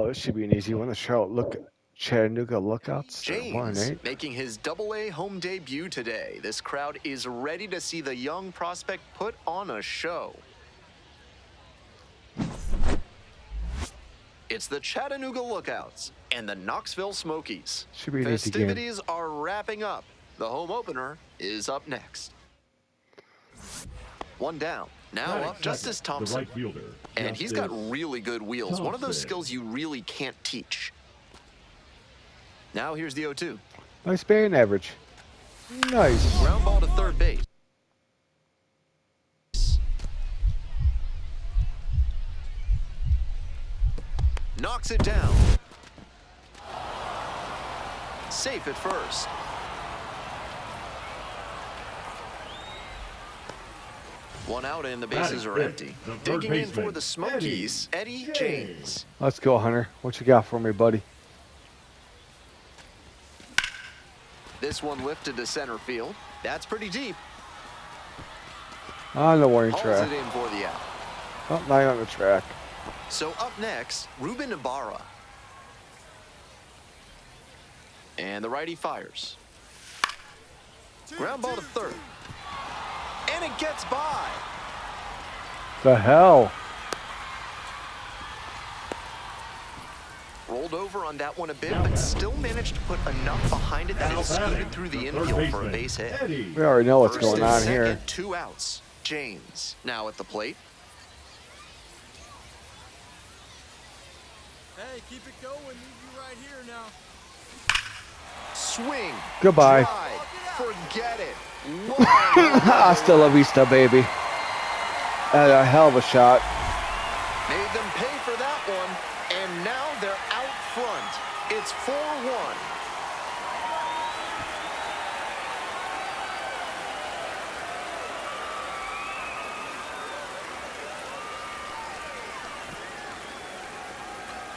this should be an easy one. Chattanooga Lookouts. They're 1-8. James making his Double-A home debut today. This crowd is ready to see the young prospect put on a show. It's the Chattanooga Lookouts and the Knoxville Smokies. Should be an easy game. Festivities are wrapping up. The home opener is up next. One down. Now up, Justice Thompson. And he's got really good wheels. One of those skills you really can't teach. Now here's the 0-2. Nice batting average. Nice. Ground ball to third base. Knocks it down. Safe at first. One out and the bases are empty. Digging in for the Smokies, Eddie James. Let's go, Hunter. What you got for me, buddy? This one lifted to center field. That's pretty deep. On the warning Hauls track. it in for the out. Oh, not on the track. So up next, Ruben Ibarra. And the righty fires. Ground ball to third. And it gets by. The hell? Rolled over on that one a bit, but still managed to put enough behind it that it scooted through the infield for a base hit. We already know what's First going and on second, here. 2 outs. James now at the plate. Hey, keep it going. Need you right here now. Swing. Goodbye. Drive. Forget it. Hasta la vista, baby. And a hell of a shot. Made them pay for that one, and now they're out front. It's 4-1.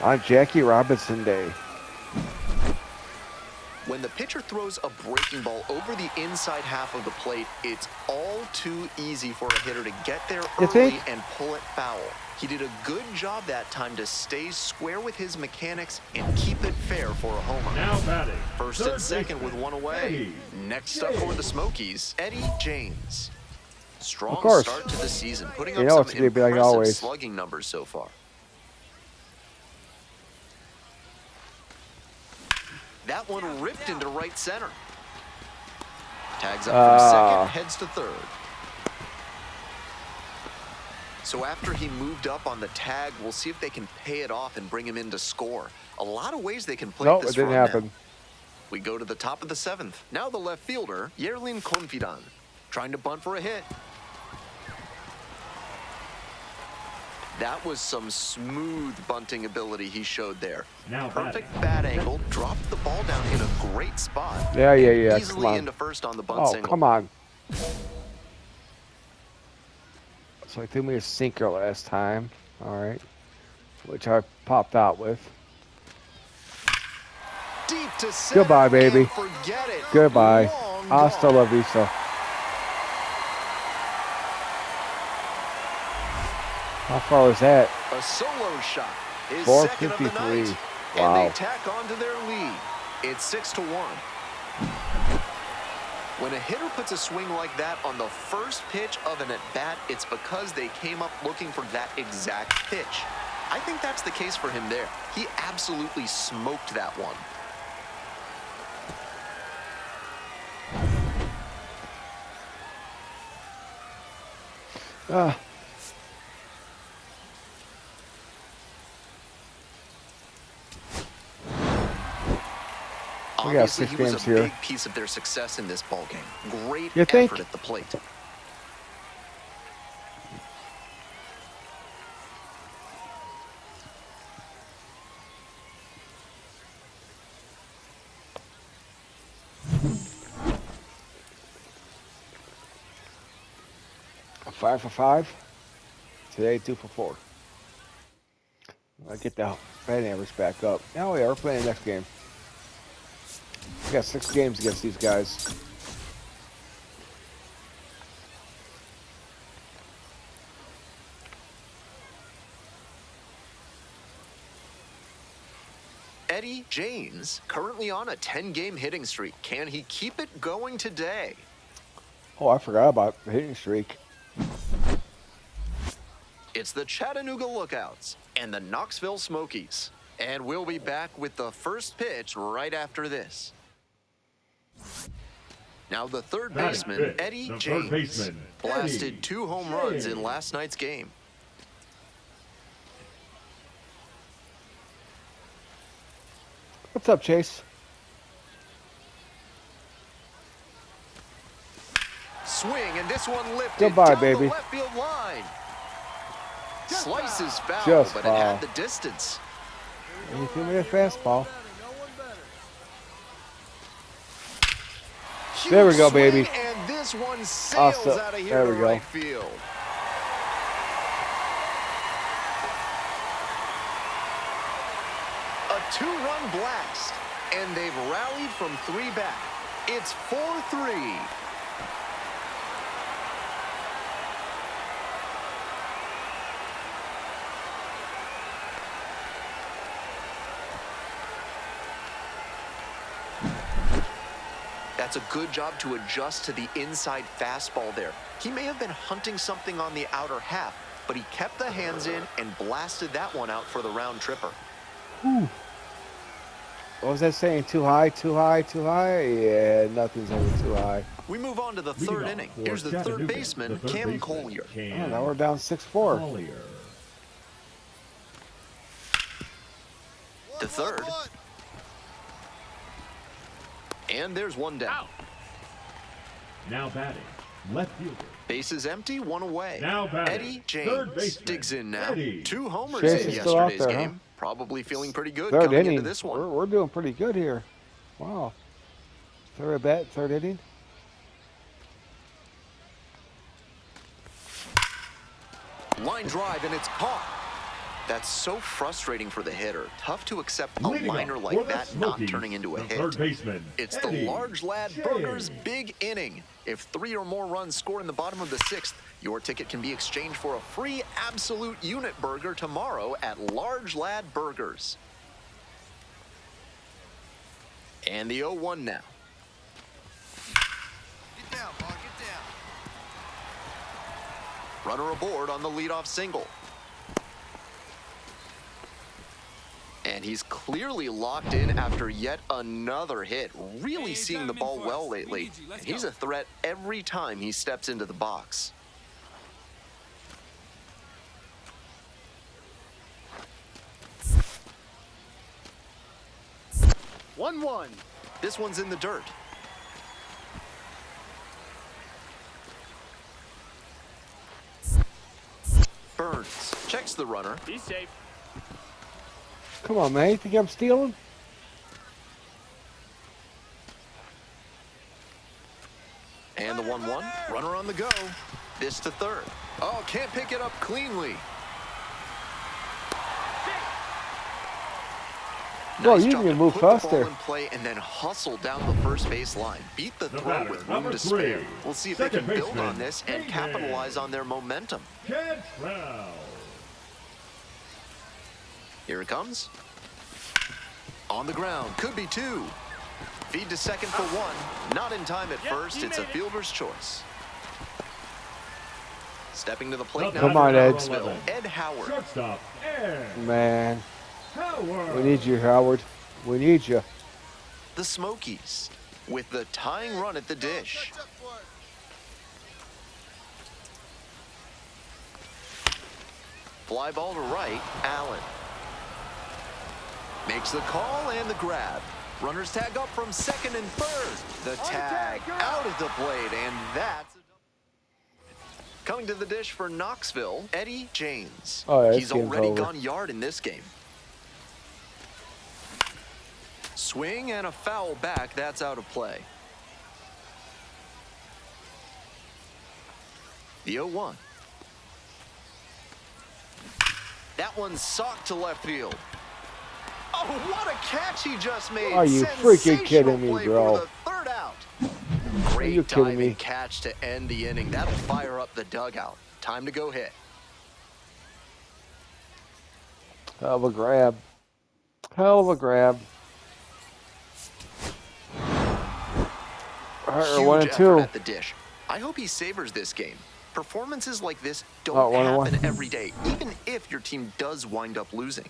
On Jackie Robinson Day. When the pitcher throws a breaking ball over the inside half of the plate, it's all too easy for a hitter to get there early and pull it foul. He did a good job that time to stay square with his mechanics and keep it fair for a homer. Now batting. First and second with one away. Next up for the Smokies, Eddie James. Strong start to the season, putting up some impressive slugging numbers so far. That one ripped into right center. Tags up from second, heads to third. So after he moved up on the tag, we'll see if they can pay it off and bring him in to score. A lot of ways they can play this run now. We go to the top of the 7th. Now the left fielder, Yerlin Confidan, trying to bunt for a hit. That was some smooth bunting ability he showed there. Perfect bat angle, dropped the ball down in a great spot. Yeah. Easily into first on the bunt single. Oh, come on. So he threw me a sinker last time. All right. Which I popped out with. Deep to center. Goodbye, baby. Forget it. Goodbye. Hasta la vista. How far was that? A solo shot. His 453. Night, wow. And they tack on to their lead. It's 6-1. When a hitter puts a swing like that on the first pitch of an at-bat, it's because they came up looking for that exact pitch. I think that's the case for him there. He absolutely smoked that one. We got 6 Obviously, he was games a here. big piece of their success in this ballgame. Great You think? effort at the plate. A 5 for 5. Today, 2 for 4. I get the batting average back up. Now we are playing the next game. We got 6 games against these guys. Eddie James, currently on a 10-game hitting streak. Can he keep it going today? Oh, I forgot about the hitting streak. It's the Chattanooga Lookouts and the Knoxville Smokies. And we'll be back with the first pitch right after this. Now the third baseman, Eddie James, blasted 2 home runs in last night's game. What's up, Chase? Swing, and this one lifted Goodbye, down baby. the left field line. Slices foul, Just but foul. it had the distance. And you threw me a fastball. There we go, Huge baby. swing, and this one sails Awesome. out of here There to we go. right field. A 2-run blast, and they've rallied from 3 back. It's 4-3. That's a good job to adjust to the inside fastball there. He may have been hunting something on the outer half, but he kept the hands in and blasted that one out for the round tripper. Whew. What was that saying? Too high, too high, too high? Yeah, nothing's ever too high. We move on to the third inning. Here's the third baseman, Cam Collier. Oh, now we're down 6-4. To third. And there's one down. Now batting, left fielder. Bases empty, 1 away. Now batting, Eddie third James baseman, digs in now. Eddie. 2 homers Chase in is still out yesterday's there, huh? game. Probably feeling pretty good Third coming inning. into this one. We're doing pretty good here. Wow. Third at bat, third inning. Line drive, and it's caught. That's so frustrating for the hitter. Tough to accept a Leading liner off like for the that not Smokies, turning into a the hit. third baseman, It's Eddie the Large Lad James. Burgers big inning. If 3 or more runs score in the bottom of the 6th, your ticket can be exchanged for a free absolute unit burger tomorrow at Large Lad Burgers. And the 0-1 now. Get down, ball, get down. Runner aboard on the leadoff single. And he's clearly locked in after yet another hit. Really seeing the ball well lately. And he's a threat every time he steps into the box. One. This one's in the dirt. Burns checks the runner. Be safe. Come on, man. You think I'm stealing? And the 1-1. Runner on the go. This to third. Oh, can't pick it up cleanly. Bro, Nice you job need to to move put the ball faster. in play and then hustle down the first base line. Beat the The throw batter, with room number to spare. 3, We'll see if they second can build baseman, on this and Amen. capitalize on their momentum. Cantrell. Here it comes. On the ground. Could be 2. Feed to second for 1. Not in time at first. he It's a made it. fielder's choice. Stepping to the plate now. Come on, Ed. Knoxville, Ed Howard. Shortstop, Ed Man, Howard. we need you, Howard. We need you. The Smokies with the tying run at the dish. Touch up for it. Fly ball to right, Allen. Makes the call and the grab. Runners tag up from second and third. The tag out of the plate, and that's... Coming to the dish for Knoxville, Eddie James. Oh, yeah, this He's game's already over. gone yard in this game. Swing and a foul back. That's out of play. The 0-1. That one's socked to left field. Oh, what a catch he just made. Are you freaking kidding me, Sensational play bro? for the third out. you Great kidding diving me? catch to end the inning. That'll fire up the dugout. Time to go hit. Hell of a grab. Hell of a grab. Alright, we're 1 Huge and effort 2. at the dish. I hope he savors this game. Performances like this don't Oh, 1 and 1. happen every day, even if your team does wind up losing.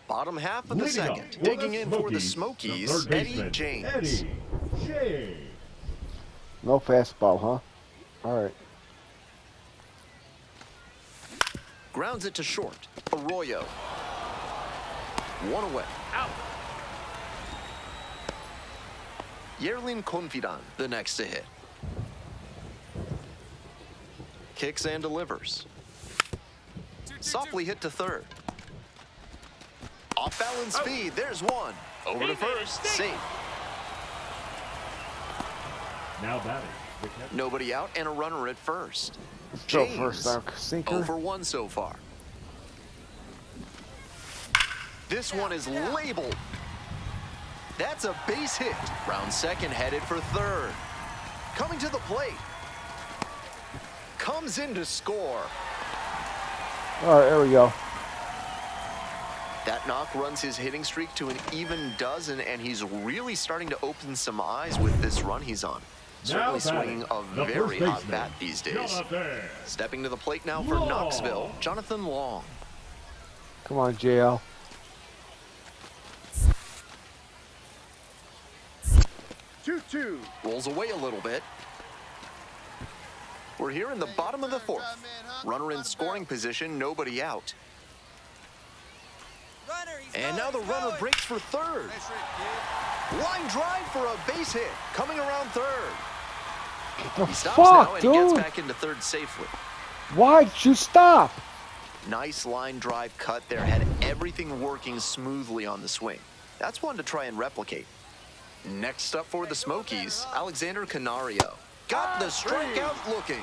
Bottom half of the Leading up second, for digging in for the Smokies, the third Eddie baseman, James. Eddie James. No fastball, huh? Alright. Grounds it to short. Arroyo. 1 away. Out. Yerlin Confidant, the next to hit. Kicks and delivers. Softly hit to third. Off balance speed, there's one. Over to first, safe. Now batting. Nobody out and a runner at first. Go James, first, sinker. 0 for 1 so far. This one is labeled. That's a base hit. Round second headed for third. Coming to the plate. Comes in to score. Alright, there we go. That knock runs his hitting streak to an even dozen, and he's really starting to open some eyes with this run he's on. Certainly swinging a very hot bat these days. Stepping to the plate now for Knoxville, Jonathan Long. Come on, JL. 2-2. Rolls away a little bit. We're here in the bottom of the fourth. Runner in scoring position, nobody out. And now the runner breaks for third. Line drive for a base hit, coming around third. The He stops now and he gets dude? back into third safely. Why'd you stop? Nice line drive cut there, had everything working smoothly on the swing. That's one to try and replicate. Next up for the Smokies, Alexander Canario. Got the strikeout looking.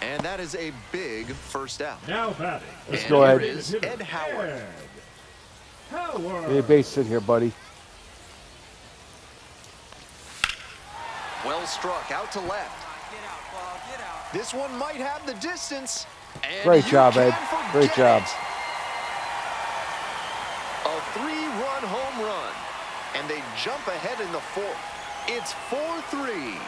And that is a big first out. Now batting. Let's And go here ahead. is Ed Howard. Howard. Get a base hit here, buddy. Well struck, out to left. This one might have the distance. And Great you job, can't Ed. forget Great job. it. A 3-run home run. And they jump ahead in the fourth. It's 4-3.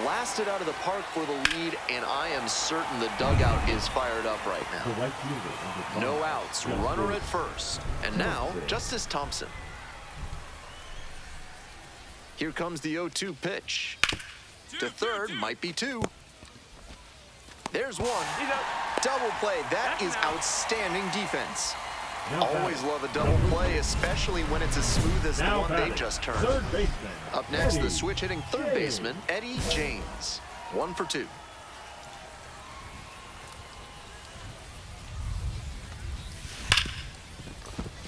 Blasted out of the park for the lead, and I am certain the dugout is fired up right now. No outs, runner at first. And now, Justice Thompson. Here comes the 0-2 pitch. To third, might be two. There's one. Double play. That is outstanding defense. Always love a double play, especially when it's as smooth as the one they just turned. Third baseman. Up next, the Eddie switch hitting third James. baseman, Eddie James. 1 for 2.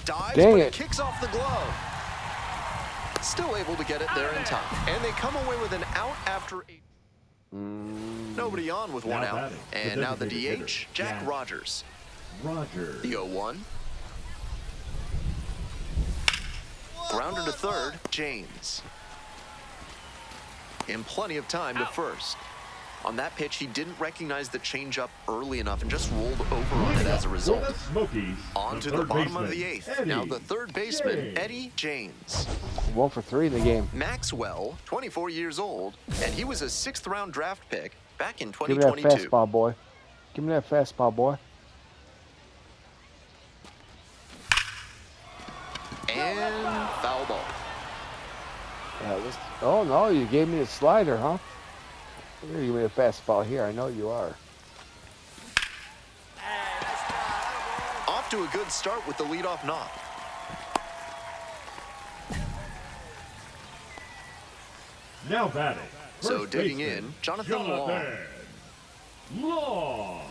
Dives, Dang but it. kicks off the glove. Still able to get it there in time. And they come away with an out after 8. Nobody on with one Now out. batting, the And now the designated DH, hitter, Jack Jack Rogers. Rogers. The 0-1. Grounder to third, James. And plenty of time to first. On that pitch, he didn't recognize the changeup early enough and just rolled over on it as a result. Smokies. On to the third bottom of baseman, the eighth. Eddie Now the third baseman, James. Eddie James. 1 for 3 in the game. Maxwell, 24 years old, and he was a 6th-round draft pick back in Give me that 2022. fastball, boy. Give me that fastball, boy. And foul ball. Oh, no, you gave me a slider, huh? You're going to give me a fastball here. I know you are. Off to a good start with the leadoff knock. Now batting. So First digging baseman, in, Jonathan Long. Long.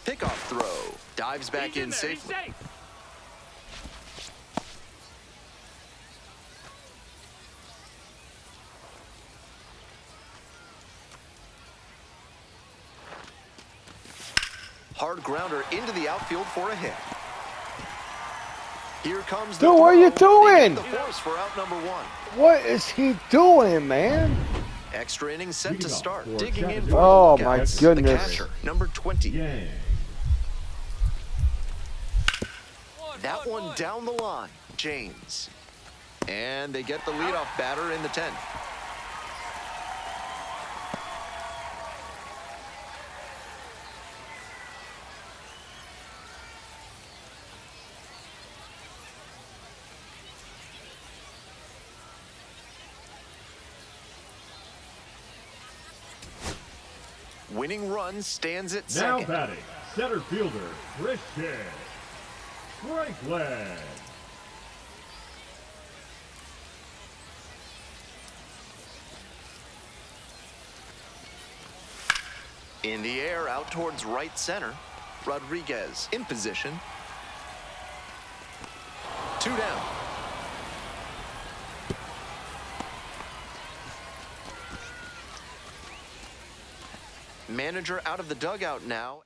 Pickoff throw. Dives back in safely. Hard grounder into the outfield for a hit. Here comes the Dude, what are you throw. They doing? get the force for out number 1. What is he doing, man? Extra inning set Leading to off start. for Digging in Chattanooga. for Oh, the my lookouts, goodness. The catcher, number 20. Yang. That one down the line. James. And they get the leadoff batter in the 10th. Winning run stands at Now second. batting, center fielder, Christian Franklin. In the air, out towards right center. Rodriguez in position. 2 down. Manager out of the dugout now.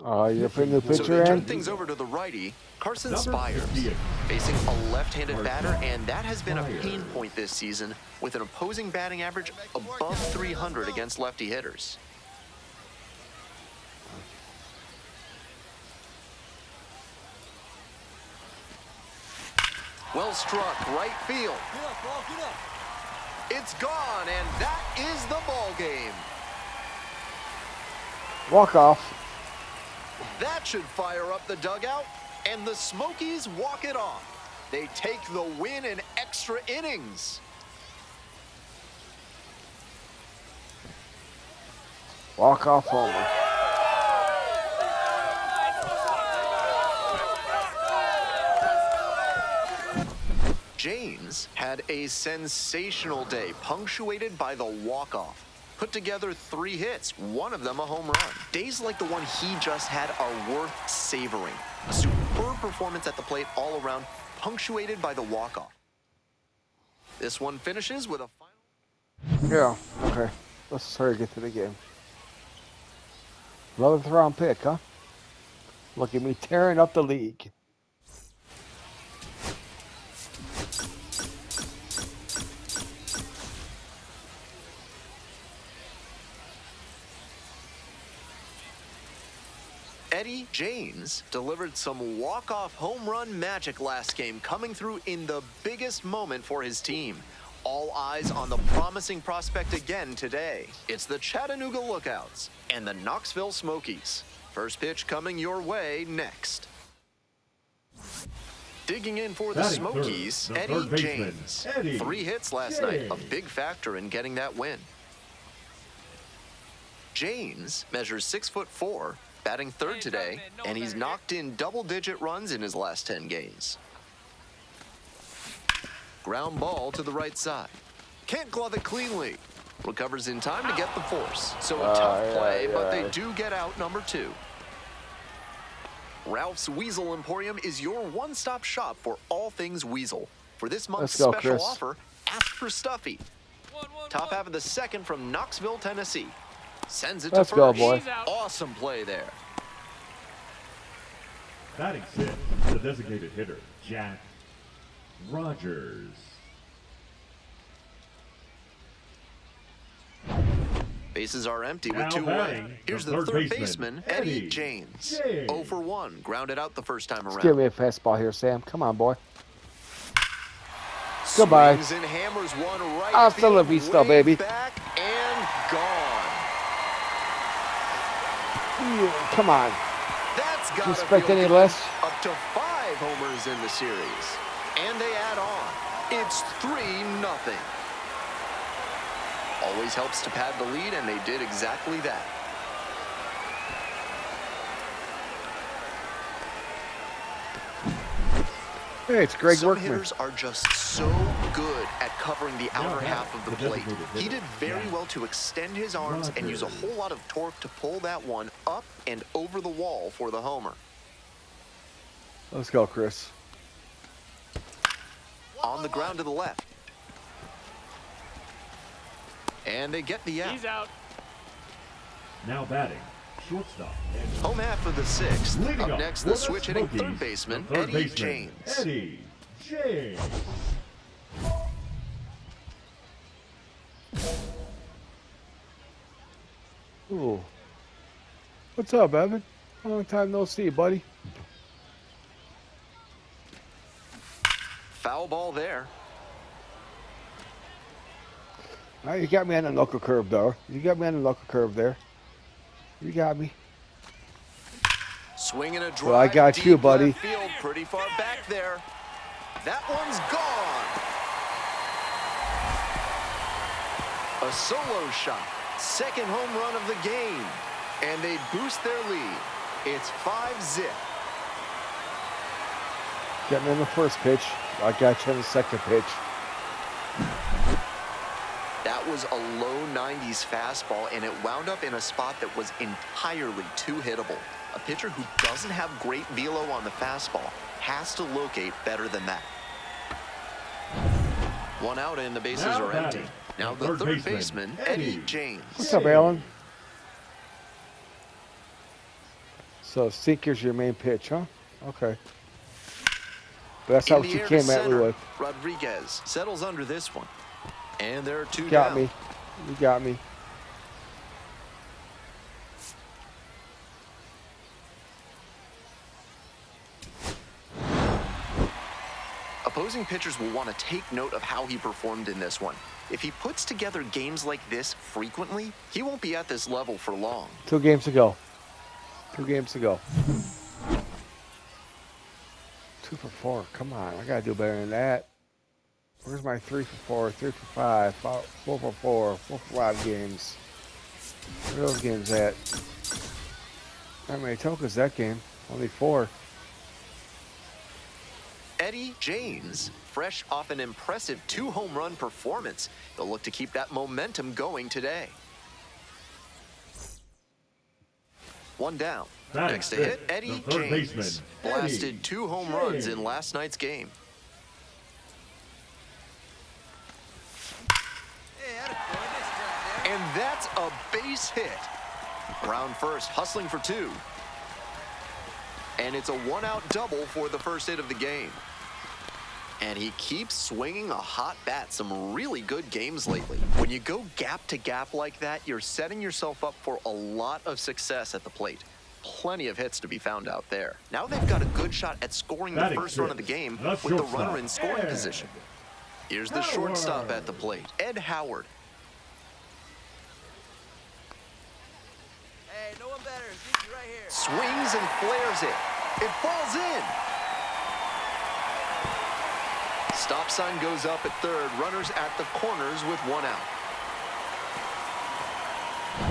Oh, you're putting the So pitcher they turn in? things over to the righty, Carson Number Spires, 58. facing a left-handed Carson batter, and that has been a Spires. pain point this season with an opposing batting average above 300 against lefty hitters. Well struck, right field. Get up, ball, get up. It's gone, and that is the ball game. Walk off. That should fire up the dugout, and the Smokies walk it off. They take the win in extra innings. Walk off homer. James had a sensational day, punctuated by the walk-off. Put together 3 hits, one of them a home run. Days like the one he just had are worth savoring. A superb performance at the plate all around, punctuated by the walk-off. This one finishes with a final. Yeah, okay. Let's hurry get to the game. 11th round pick, huh? Look at me tearing up the league. Eddie James delivered some walk-off home run magic last game, coming through in the biggest moment for his team. All eyes on the promising prospect again today. It's the Chattanooga Lookouts and the Knoxville Smokies. First pitch coming your way next. Digging in for the Batting Smokies, third, the Eddie third baseman, James. Eddie 3 hits last night, a James. big factor in getting that win. James measures 6'4", batting third today, and he's knocked in double-digit runs in his last 10 games. Ground ball to the right side. Can't glove it cleanly. Recovers in time to get the force. So a tough play, but they do get out number 2. Ralph's Weasel Emporium is your one-stop shop for all things weasel. For this month's Let's go, special Chris. offer, ask for Stuffy. Top half of the second from Knoxville, Tennessee. Sends it Let's to go, first. boy. Awesome play there. Batting 6, the designated hitter, Jack Rogers. Bases are empty Now with 2 batting, away. Here's the the third third baseman, baseman, Eddie Eddie James. James. 0 for 1, grounded out the first time Just around. give me a fastball here, Sam. Come on, boy. Goodbye. Swings and hammers one right Hasta la field, vista, way baby. back and gone. Yeah, come on. That's got Do you expect any less? Up to 5 homers in the series. And they add on. It's 3-0. Always helps to pad the lead, and they did exactly that. Hey, it's Greg Some Workman. hitters are just so good at covering the outer Yeah, half of the the plate. designated He hitter. did very Yeah. well to extend his arms and use a Rogers. whole lot of torque to pull that one up and over the wall for the homer. Let's go, Chris. On the ground to the left. And they get the out. He's out. Now batting, shortstop. Home half of the sixth. Leading Up up next, for the the switch-hitting Smokies, third baseman, the third Eddie baseman, James. Eddie James. Ooh. What's up, Evan? Long time no see, buddy. Foul ball there. You got me on the knuckle curve, though. You got me on the knuckle curve there. You got me. Swinging a drive. Well, I got deep you, buddy. left field, pretty far back there. That one's gone. A solo shot. Second home run of the game. And they boost their lead. It's 5-zip. Got me on the first pitch. I got you on the second pitch. That was a low 90s fastball, and it wound up in a spot that was entirely too hittable. A pitcher who doesn't have great velo on the fastball has to locate better than that. One out and the bases Now are empty. batting, Now the third baseman, Eddie James. What's up, Alan? So sinker's your main pitch, huh? Okay. But that's not In what the you air to came at me center, with. Rodriguez settles under this one. And there are two Got down. me. You got me. Opposing pitchers will want to take note of how he performed in this one. If he puts together games like this frequently, he won't be at this level for long. 2 games to go. 2 games to go. 2 for 4. Come on. I got to do better than that. Where's my 3 for 4, 3 for 5, 4 for 4, 4 for 5 games? Where are those games at? Not many tokens that game. Only 4. Eddie James, fresh off an impressive 2-home run performance. They'll look to keep that momentum going today. One down. Batting Next to fifth, hit, Eddie the third James. baseman, Blasted Eddie 2 home runs in James. last night's game. Hey, attaboy, nice drive there. And that's a base hit. Round first, hustling for 2. And it's a 1-out double for the first hit of the game. And he keeps swinging a hot bat. Some really good games lately. When you go gap to gap like that, you're setting yourself up for a lot of success at the plate. Plenty of hits to be found out there. Now they've got a good shot at scoring the Batting first run of the fifth, game the with the shortstop, runner in scoring Ed position. Here's the Howard. shortstop at the plate, Ed Howard. Hey, no one better. It's right here. Swings and flares it. It falls in. Stop sign goes up at third. Runners at the corners with 1 out.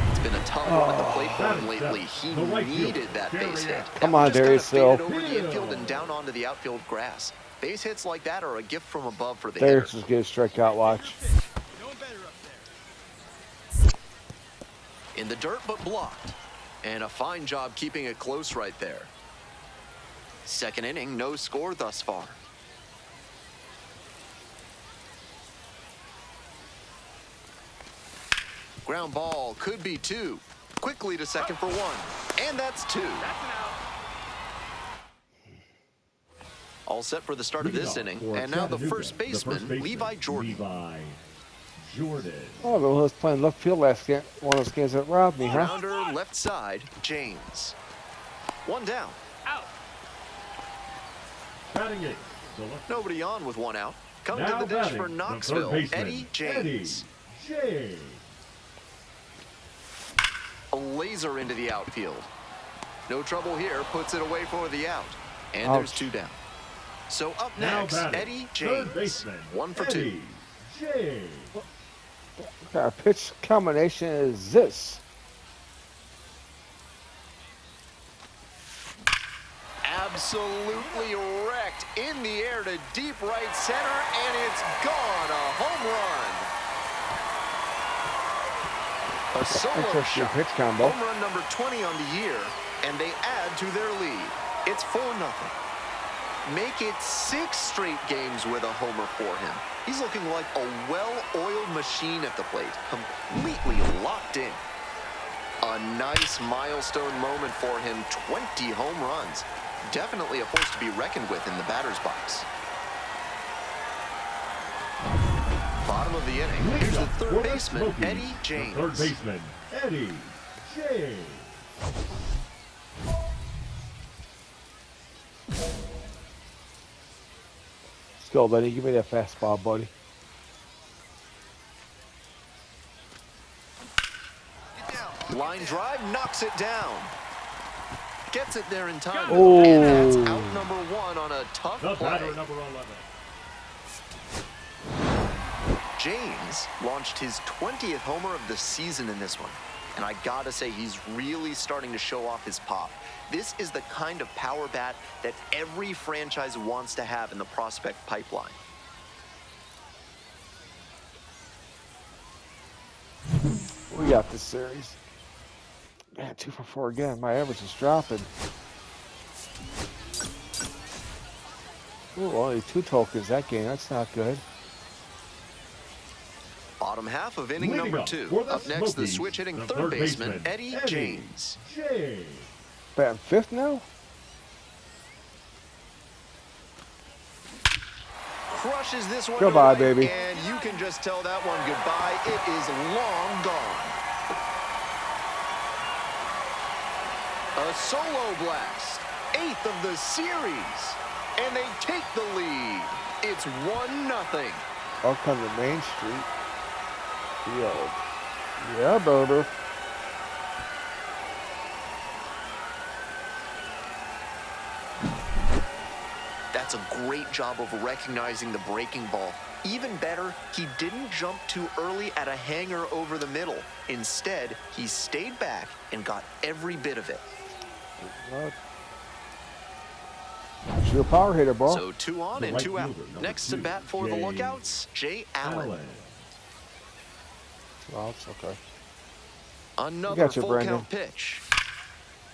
It's been a tough one at the plate for him lately. He The right needed fielder, that base hit. Darius. Come on, That one Darius just kinda Hill. faded over the infield and down onto the outfield grass. Base hits like that are a gift from above for the There's hitter. just get a strikeout watch. No one better up there. In the dirt, but blocked. And a fine job keeping it close right there. Second inning, no score thus far. Ground ball could be 2. Quickly to second for 1. And that's 2. All set for the start of Leading this off inning. for And now the Chattanooga, first baseman, Levi Jordan. Levi Jordan. Oh, the one who was playing left field last game. One of those games that robbed me, huh? Grounder left side, James. 1 down. Batting eighth, select. Nobody on with 1 out. Coming Now to the dish batting, for the Knoxville, third baseman, Eddie James. Eddie James. A laser into the outfield. No trouble here, puts it away for the out. And there's Ouch. 2 down. So up Now next, batting, Eddie third James. baseman, 1 for 2. Eddie James. What kind of pitch combination is this? Absolutely wrecked in the air to deep right center, and it's gone. A home run. A solo Interesting shot. pitch combo. Home run number 20 on the year, and they add to their lead. It's 4-0. Make it 6 straight games with a homer for him. He's looking like a well-oiled machine at the plate, completely locked in. A nice milestone moment for him, 20 home runs. Definitely a force to be reckoned with in the batter's box. Bottom of the inning. Here's the third baseman, Eddie James. Third baseman, Eddie James. Let's go, buddy. Give me that fastball, buddy. Line drive, knocks it down. Gets it there in time. Oh. And that's out number one on a tough The play. batter, number 11. James launched his 20th homer of the season in this one. And I gotta say, he's really starting to show off his pop. This is the kind of power bat that every franchise wants to have in the prospect pipeline. We got this series. Man, 2 for 4 again. My average is dropping. Ooh, only 2 tokens that game. That's not good. Bottom half of inning Leading number up 2. for the Up next, the Smokies, switch hitting the third baseman, Eddie James. James. Batting 5th now? Crushes this one. Goodbye, to right, baby. And you can just tell that one goodbye. It is long gone. A solo blast. 8th of the series. And they take the lead. It's 1-0. I'll come to Main Street. Yo. Yeah, baby. That's a great job of recognizing the breaking ball. Even better, he didn't jump too early at a hanger over the middle. Instead, he stayed back and got every bit of it. You're a power hitter, bro. So 2 on The and right 2 out. fielder, Next to number 2, bat for the Jay Lookouts, Jay Allen. Well, it's okay. Another got you, full Brandon. count pitch.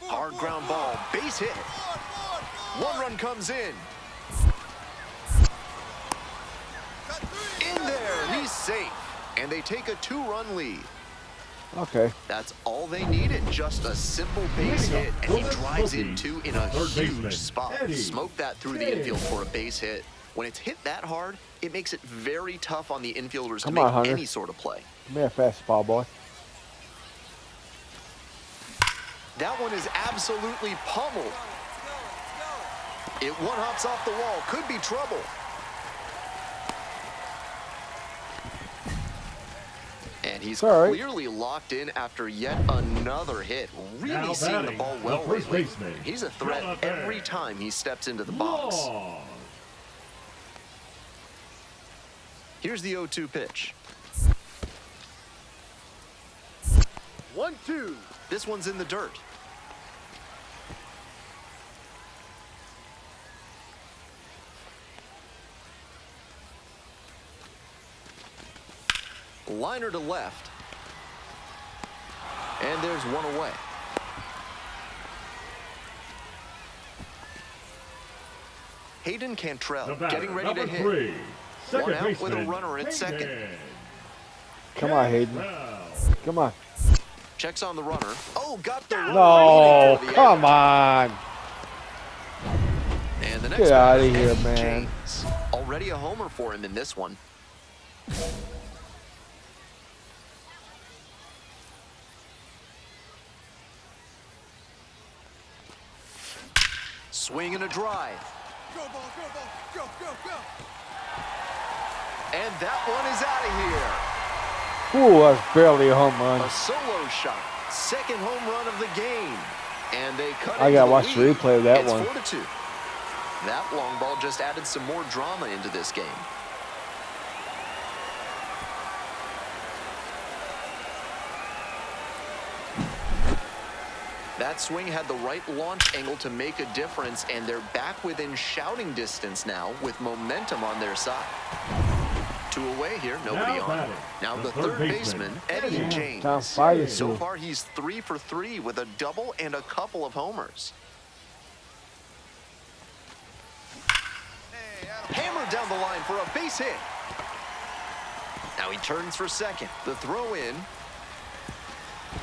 Hard ground ball, base hit. 1 run comes in. In there, he's safe. And they take a 2-run lead. Okay. That's all they needed, just a simple base hit, and he drives in 2 in a huge spot. Smoke that through the infield for a base hit. When it's hit that hard, it makes it very tough on the infielders to Come make on, Hunter. any sort of play. Give me a fastball, boy. That one is absolutely pummeled. It one-hops off the wall, could be trouble. And he's Sorry. clearly locked in after yet another hit. Really Now seeing the batting, ball the well first lately. baseman, He's a threat Jonathan every time he steps into the box. Long. Here's the 0-2 pitch. 1-2. This one's in the dirt. Liner to left. And there's one away. Hayden Cantrell The batter, getting ready to number hit. 3, second One out with a baseman, runner at second. Hayden. Come on, Hayden. Cantrell. Come on. Checks on the runner. Oh, got the run No, right into the come air. on. And the next Get outta batter, here, Eddie man. James. Already a homer for him in this one. Swing and a drive. Go, ball, go, ball, go, go, go. And that one is out of here. Ooh, that's barely a home run. A solo shot. Second home run of the game. And they cut I into gotta the watch the lead. replay of that It's one. 4-2. That long ball just added some more drama into this game. That swing had the right launch angle to make a difference, and they're back within shouting distance now with momentum on their side. 2 away here, nobody Now on. batting, Now the the third third baseman, baseman, Eddie Eddie James. Down 5-2. So far, he's 3 for 3 with a double and a couple of homers. Hey, Adam. Hammered down the line for a base hit. Now he turns for second. The throw in.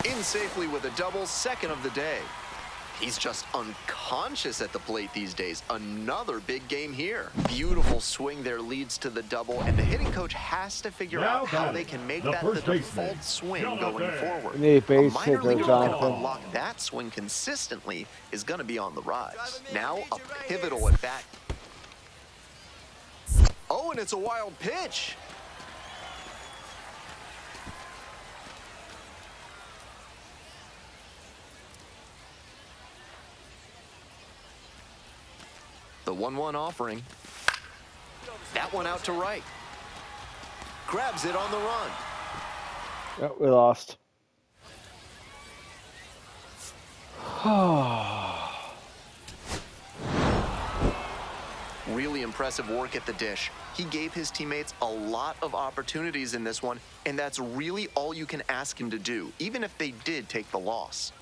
In safely with a double, second of the day. He's just unconscious at the plate these days. Another big game here. Beautiful swing there leads to the double, and the hitting coach has to figure Now out how batting, they can make the that the first baseman, default swing going Jonathan. forward. We need a A base minor hitter, leaguer that can Jonathan. unlock that swing consistently is going to be on the rise. Driving me Now a a major right pivotal here. at bat. Oh, and it's a wild pitch. The 1-1 offering. That one out to right. Grabs it on the run. Yep, we lost. Really impressive work at the dish. He gave his teammates a lot of opportunities in this one, and that's really all you can ask him to do, even if they did take the loss.